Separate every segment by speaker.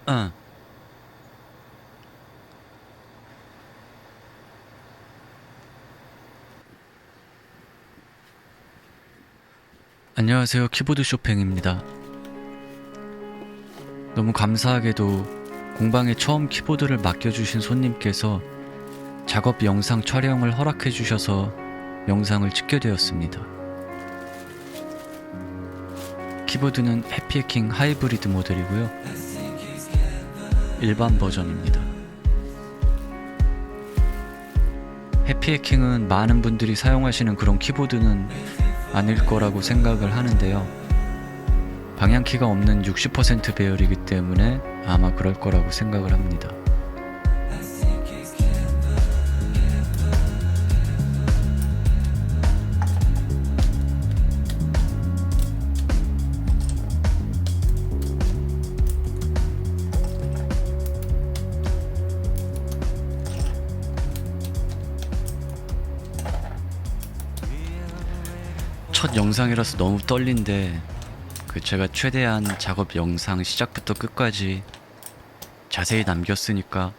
Speaker 1: 응. 안녕하세요. 키보드 쇼팽입니다. 너무 감사하게도 공방에 처음 키보드를 맡겨주신 손님께서 작업 영상 촬영을 허락해 주셔서 영상을 찍게 되었습니다. 키보드는 해피해킹 하이브리드 모델이고요. 일반 버전입니다. 해피해킹은 많은 분들이 사용하시는 그런 키보드는 아닐 거라고 생각을 하는데요. 방향키가 없는 60% 배열이기 때문에 아마 그럴 거라고 생각을 합니다. 첫 영상이라서 너무 떨린데 제가 최대한 작업 영상 시작부터 끝까지 자세히 남겼으니까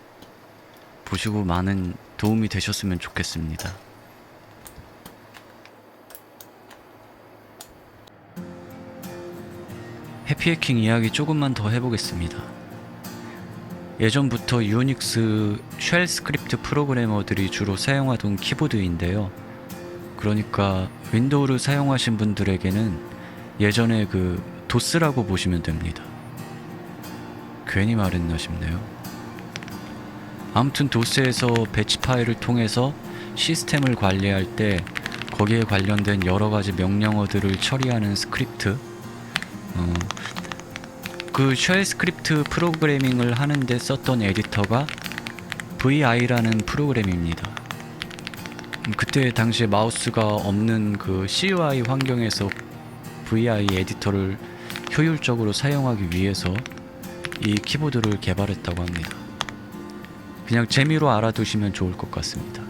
Speaker 1: 보시고 많은 도움이 되셨으면 좋겠습니다. 해피해킹 이야기 조금만 더 해보겠습니다. 예전부터 유닉스 쉘 스크립트 프로그래머들이 주로 사용하던 키보드인데요. 그러니까 윈도우를 사용하신 분들에게는 예전에 도스라고 보시면 됩니다. 괜히 말했나 싶네요. 아무튼 도스에서 배치 파일을 통해서 시스템을 관리할 때 거기에 관련된 여러가지 명령어들을 처리하는 스크립트, 그 쉘 스크립트 프로그래밍을 하는데 썼던 에디터가 VI라는 프로그램입니다. 그때 당시에 마우스가 없는 CUI 환경에서 VI 에디터를 효율적으로 사용하기 위해서 이 키보드를 개발했다고 합니다. 그냥 재미로 알아두시면 좋을 것 같습니다.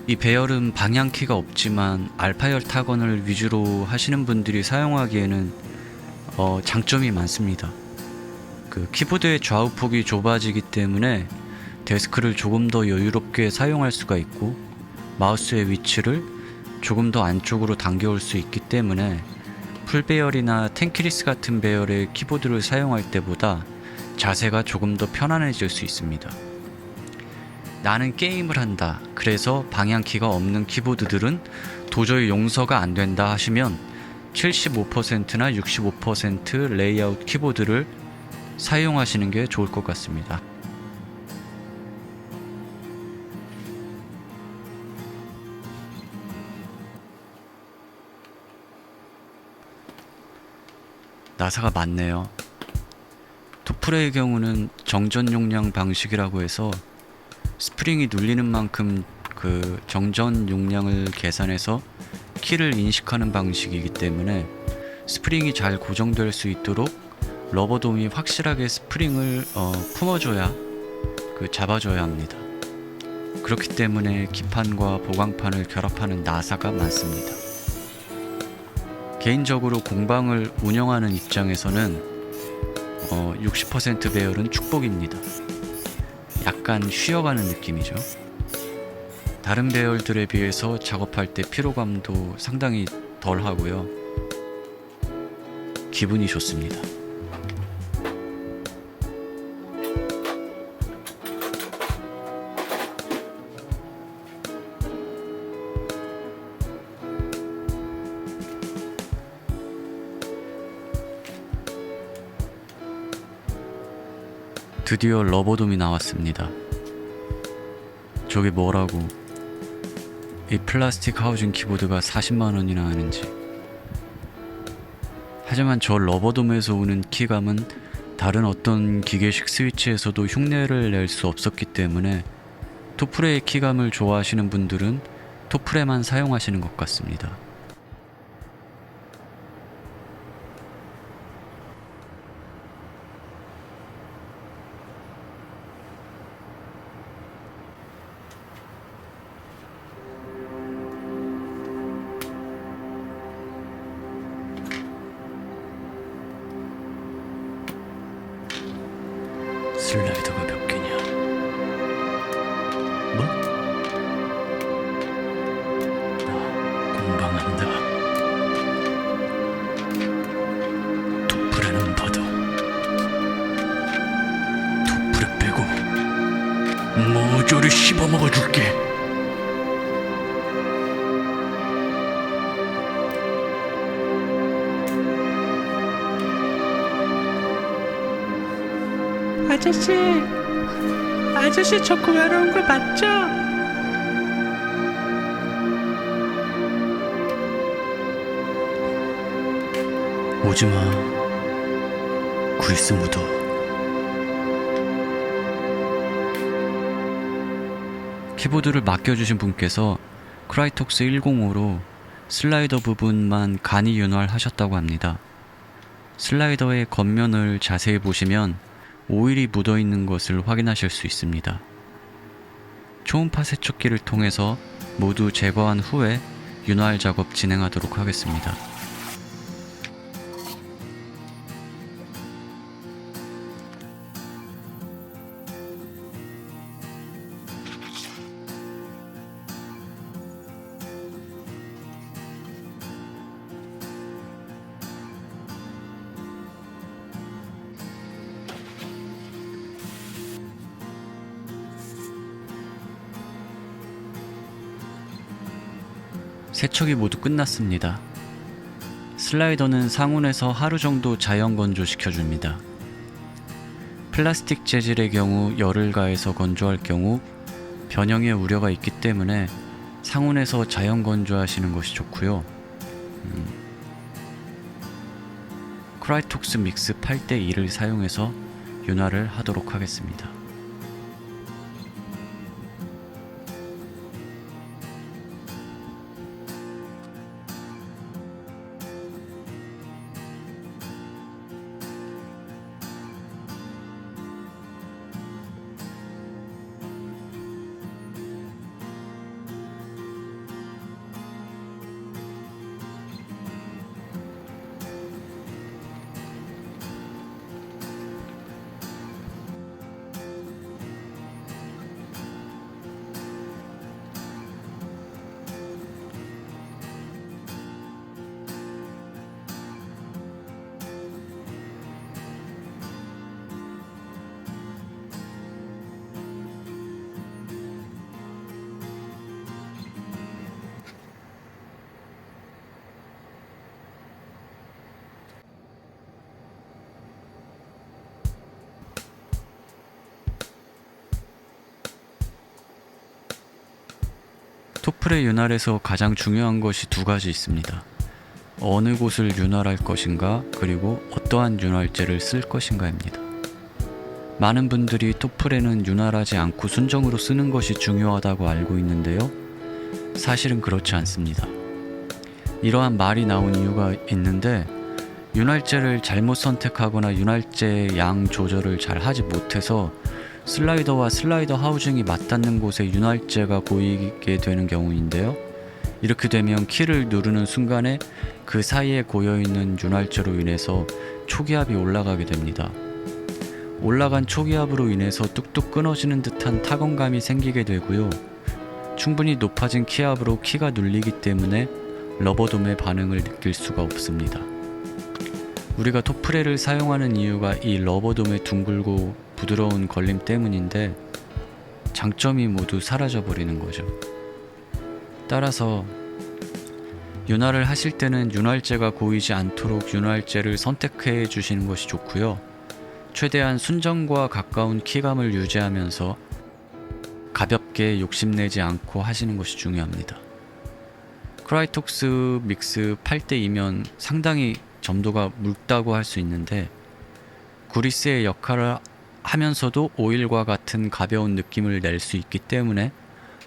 Speaker 1: 이 배열은 방향키가 없지만 알파열 타건을 위주로 하시는 분들이 사용하기에는 장점이 많습니다. 키보드의 좌우폭이 좁아지기 때문에 데스크를 조금 더 여유롭게 사용할 수가 있고 마우스의 위치를 조금 더 안쪽으로 당겨올 수 있기 때문에 풀배열이나 텐키리스 같은 배열의 키보드를 사용할 때보다 자세가 조금 더 편안해질 수 있습니다. 나는 게임을 한다, 그래서 방향키가 없는 키보드들은 도저히 용서가 안 된다 하시면 75%나 65% 레이아웃 키보드를 사용하시는 게 좋을 것 같습니다. 나사가 많네요. 토프레의 경우는 정전 용량 방식이라고 해서 스프링이 눌리는 만큼 정전 용량을 계산해서 키를 인식하는 방식이기 때문에 스프링이 잘 고정될 수 있도록 러버돔이 확실하게 스프링을 품어줘야 잡아줘야 합니다. 그렇기 때문에 기판과 보강판을 결합하는 나사가 많습니다. 개인적으로 공방을 운영하는 입장에서는 60% 배열은 축복입니다. 약간 쉬어가는 느낌이죠. 다른 배열들에 비해서 작업할 때 피로감도 상당히 덜 하고요. 기분이 좋습니다. 드디어 러버돔이 나왔습니다. 저게 뭐라고 이 플라스틱 하우징 키보드가 40만원이나 하는지. 하지만 저 러버돔에서 오는 키감은 다른 어떤 기계식 스위치에서도 흉내를 낼 수 없었기 때문에 토프레의 키감을 좋아하시는 분들은 토프레만 사용하시는 것 같습니다. 먹어줄게. 아저씨, 아저씨 저 구하러 온 거 맞죠? 오지마, 그리스 무더. 키보드를 맡겨주신 분께서 크라이톡스 105로 슬라이더 부분만 간이 윤활하셨다고 합니다. 슬라이더의 겉면을 자세히 보시면 오일이 묻어있는 것을 확인하실 수 있습니다. 초음파 세척기를 통해서 모두 제거한 후에 윤활 작업 진행하도록 하겠습니다. 세척이 모두 끝났습니다. 슬라이더는 상온에서 하루 정도 자연 건조시켜줍니다. 플라스틱 재질의 경우 열을 가해서 건조할 경우 변형의 우려가 있기 때문에 상온에서 자연 건조하시는 것이 좋고요. 크라이톡스 믹스 8:2를 사용해서 윤활을 하도록 하겠습니다. 토플의 윤활에서 가장 중요한 것이 두 가지 있습니다. 어느 곳을 윤활할 것인가, 그리고 어떠한 윤활제를 쓸 것인가입니다. 많은 분들이 토플에는 윤활하지 않고 순정으로 쓰는 것이 중요하다고 알고 있는데요. 사실은 그렇지 않습니다. 이러한 말이 나온 이유가 있는데, 윤활제를 잘못 선택하거나 윤활제의 양 조절을 잘 하지 못해서 슬라이더와 슬라이더 하우징이 맞닿는 곳에 윤활제가 고이게 되는 경우인데요. 이렇게 되면 키를 누르는 순간에 그 사이에 고여있는 윤활제로 인해서 초기압이 올라가게 됩니다. 올라간 초기압으로 인해서 뚝뚝 끊어지는 듯한 타건감이 생기게 되고요. 충분히 높아진 키압으로 키가 눌리기 때문에 러버돔의 반응을 느낄 수가 없습니다. 우리가 토프레를 사용하는 이유가 이 러버돔의 둥글고 부드러운 걸림 때문인데 장점이 모두 사라져 버리는 거죠. 따라서 윤활을 하실 때는 윤활제가 고이지 않도록 윤활제를 선택해 주시는 것이 좋고요. 최대한 순정과 가까운 키감을 유지하면서 가볍게 욕심내지 않고 하시는 것이 중요합니다. 크라이톡스 믹스 8:2면 상당히 점도가 묽다고 할 수 있는데 그리스의 역할을 하면서도 오일과 같은 가벼운 느낌을 낼 수 있기 때문에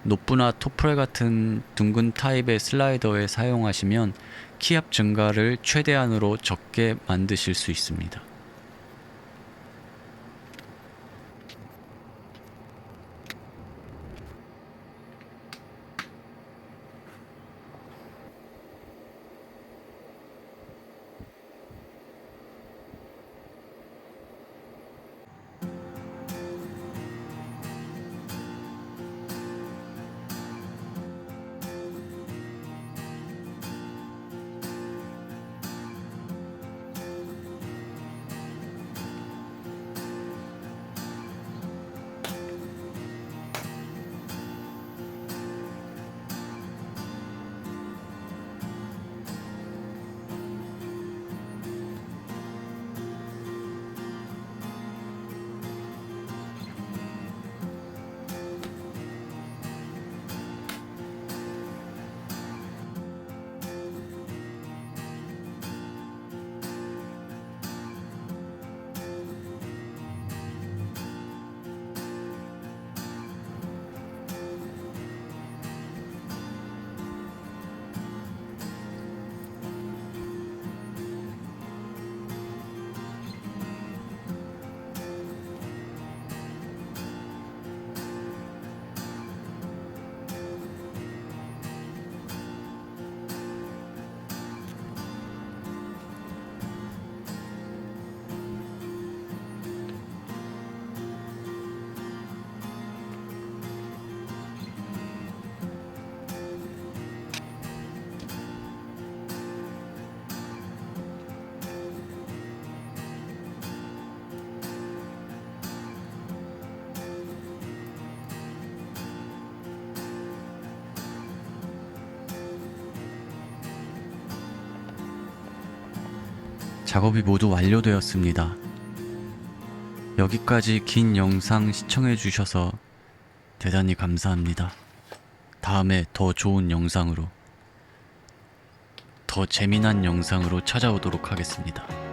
Speaker 1: 노프나 토프레 같은 둥근 타입의 슬라이더에 사용하시면 키압 증가를 최대한으로 적게 만드실 수 있습니다. 작업이 모두 완료되었습니다. 여기까지 긴 영상 시청해 주셔서 대단히 감사합니다. 다음에 더 좋은 영상으로, 더 재미난 영상으로 찾아오도록 하겠습니다.